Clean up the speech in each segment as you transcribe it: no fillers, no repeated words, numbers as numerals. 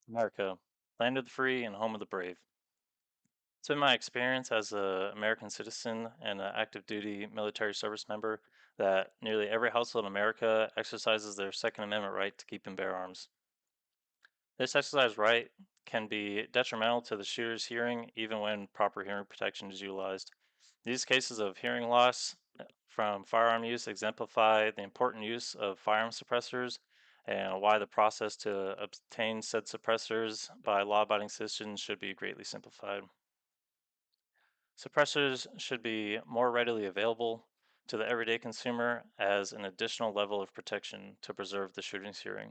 America, land of the free and home of the brave. It's been my experience as an American citizen and an active duty military service member that nearly every household in America exercises their Second Amendment right to keep and bear arms. This exercise right can be detrimental to the shooter's hearing even when proper hearing protection is utilized. These cases of hearing loss from firearm use exemplify the important use of firearm suppressors and why the process to obtain said suppressors by law abiding citizens should be greatly simplified. Suppressors should be more readily available to the everyday consumer as an additional level of protection to preserve the shooter's hearing.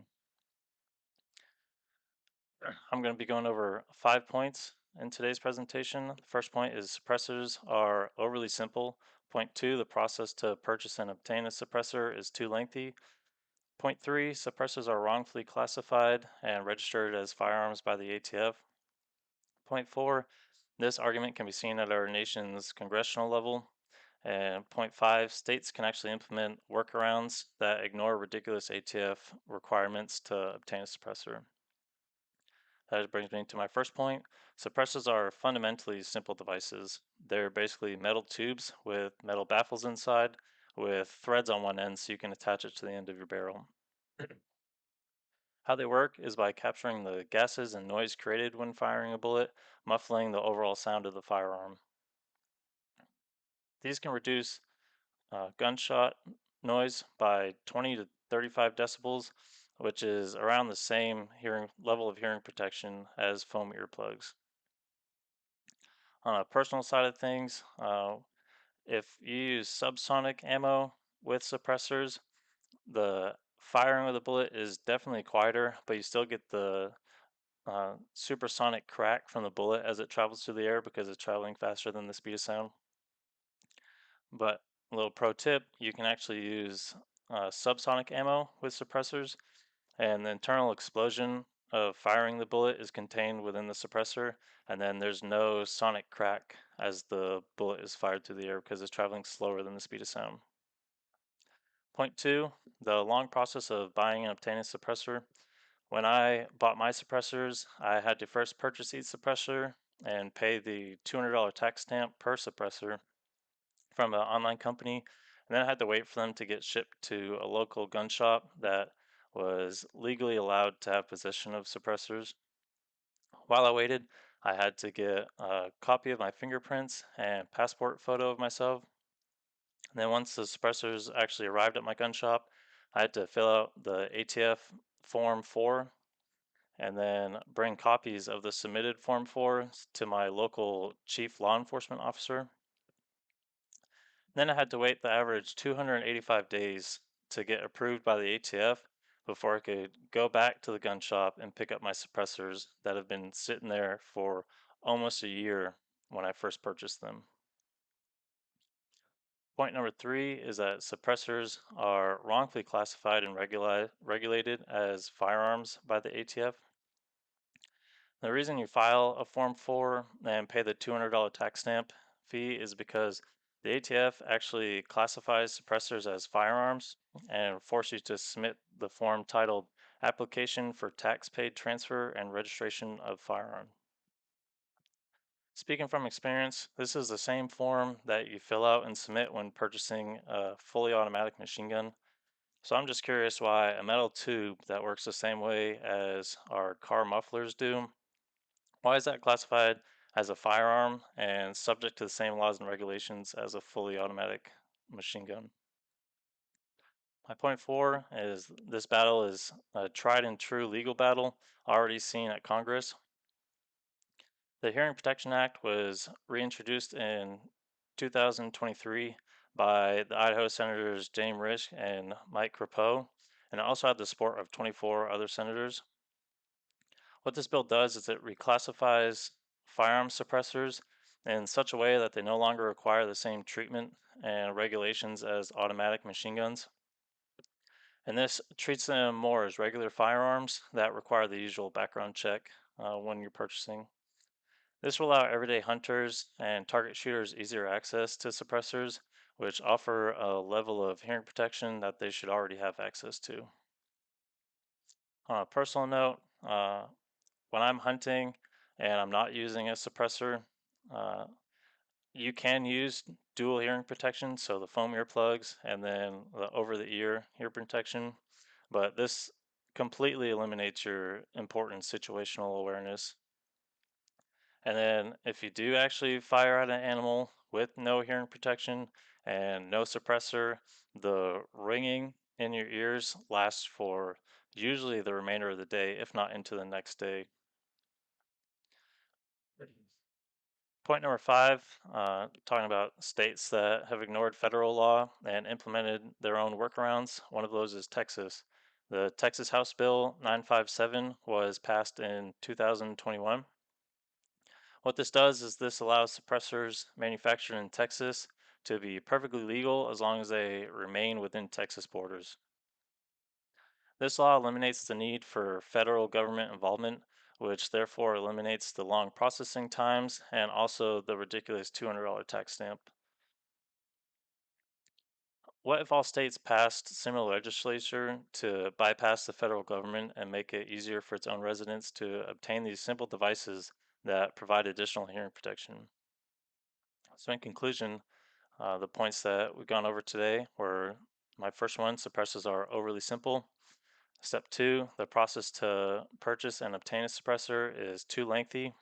I'm going to be going over 5 points in today's presentation. The first point is suppressors are overly simple. Point 2, the process to purchase and obtain a suppressor is too lengthy. Point 3, suppressors are wrongfully classified and registered as firearms by the ATF. Point 4, this argument can be seen at our nation's congressional level. And point 5, states can actually implement workarounds that ignore ridiculous ATF requirements to obtain a suppressor. That brings me to my first point. Suppressors are fundamentally simple devices. They're basically metal tubes with metal baffles inside with threads on one end so you can attach it to the end of your barrel. How they work is by capturing the gases and noise created when firing a bullet, muffling the overall sound of the firearm. These can reduce gunshot noise by 20 to 35 decibels, which is around the same hearing level of hearing protection as foam earplugs. On a personal side of things, if you use subsonic ammo with suppressors, the firing of the bullet is definitely quieter, but you still get the supersonic crack from the bullet as it travels through the air because it's traveling faster than the speed of sound. But a little pro tip, you can actually use subsonic ammo with suppressors, and the internal explosion of firing the bullet is contained within the suppressor, and then there's no sonic crack as the bullet is fired through the air because it's traveling slower than the speed of sound. Point 2, the long process of buying and obtaining a suppressor. When I bought my suppressors, I had to first purchase each suppressor and pay the $200 tax stamp per suppressor from an online company, and then I had to wait for them to get shipped to a local gun shop that was legally allowed to have possession of suppressors. While I waited, I had to get a copy of my fingerprints and passport photo of myself. And then once the suppressors actually arrived at my gun shop, I had to fill out the ATF Form 4 and then bring copies of the submitted Form 4 to my local chief law enforcement officer. Then I had to wait the average 285 days to get approved by the ATF before I could go back to the gun shop and pick up my suppressors that have been sitting there for almost a year when I first purchased them. Point number 3 is that suppressors are wrongfully classified and regulated as firearms by the ATF. The reason you file a Form 4 and pay the $200 tax stamp fee is because the ATF actually classifies suppressors as firearms and force you to submit the form titled Application for Tax Paid Transfer and Registration of Firearm. Speaking from experience, this is the same form that you fill out and submit when purchasing a fully automatic machine gun. So I'm just curious why a metal tube that works the same way as our car mufflers do, why is that classified as a firearm and subject to the same laws and regulations as a fully automatic machine gun? My point 4 is this battle is a tried and true legal battle already seen at Congress. The Hearing Protection Act was reintroduced in 2023 by the Idaho Senators James Risch and Mike Crapo, and it also had the support of 24 other senators. What this bill does is it reclassifies firearm suppressors in such a way that they no longer require the same treatment and regulations as automatic machine guns. And this treats them more as regular firearms that require the usual background check when you're purchasing. This will allow everyday hunters and target shooters easier access to suppressors, which offer a level of hearing protection that they should already have access to. On a personal note, when I'm hunting and I'm not using a suppressor, uh, you can use dual hearing protection, so the foam earplugs and then the over the ear protection, but this completely eliminates your important situational awareness. And then if you do actually fire at an animal with no hearing protection and no suppressor, the ringing in your ears lasts for usually the remainder of the day, if not into the next day. Point number five, talking about states that have ignored federal law and implemented their own workarounds. One of those is Texas. The Texas House Bill 957 was passed in 2021. What this does is this allows suppressors manufactured in Texas to be perfectly legal as long as they remain within Texas borders. This law eliminates the need for federal government involvement, which therefore eliminates the long processing times and also the ridiculous $200 tax stamp. What if all states passed similar legislation to bypass the federal government and make it easier for its own residents to obtain these simple devices that provide additional hearing protection? So, in conclusion, the points that we've gone over today were my first one, suppressors are overly simple. Step two, the process to purchase and obtain a suppressor is too lengthy.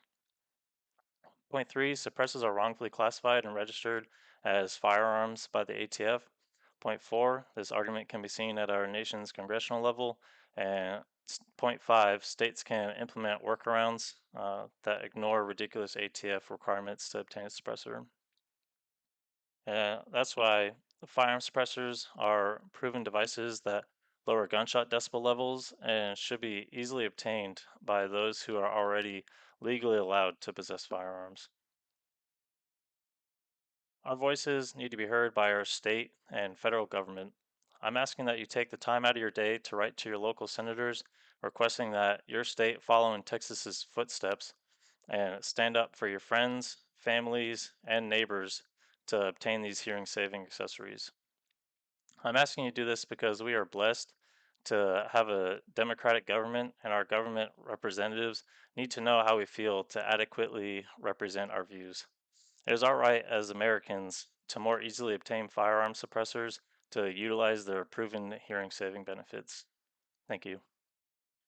Point three, suppressors are wrongfully classified and registered as firearms by the ATF. Point four, this argument can be seen at our nation's congressional level. And point five, states can implement workarounds that ignore ridiculous ATF requirements to obtain a suppressor. That's why firearm suppressors are proven devices that lower gunshot decibel levels and should be easily obtained by those who are already legally allowed to possess firearms. Our voices need to be heard by our state and federal government. I'm asking that you take the time out of your day to write to your local senators requesting that your state follow in Texas's footsteps and stand up for your friends, families, and neighbors to obtain these hearing saving accessories. I'm asking you to do this because we are blessed to have a democratic government, and our government representatives need to know how we feel to adequately represent our views. It is our right as Americans to more easily obtain firearm suppressors to utilize their proven hearing saving benefits. Thank you.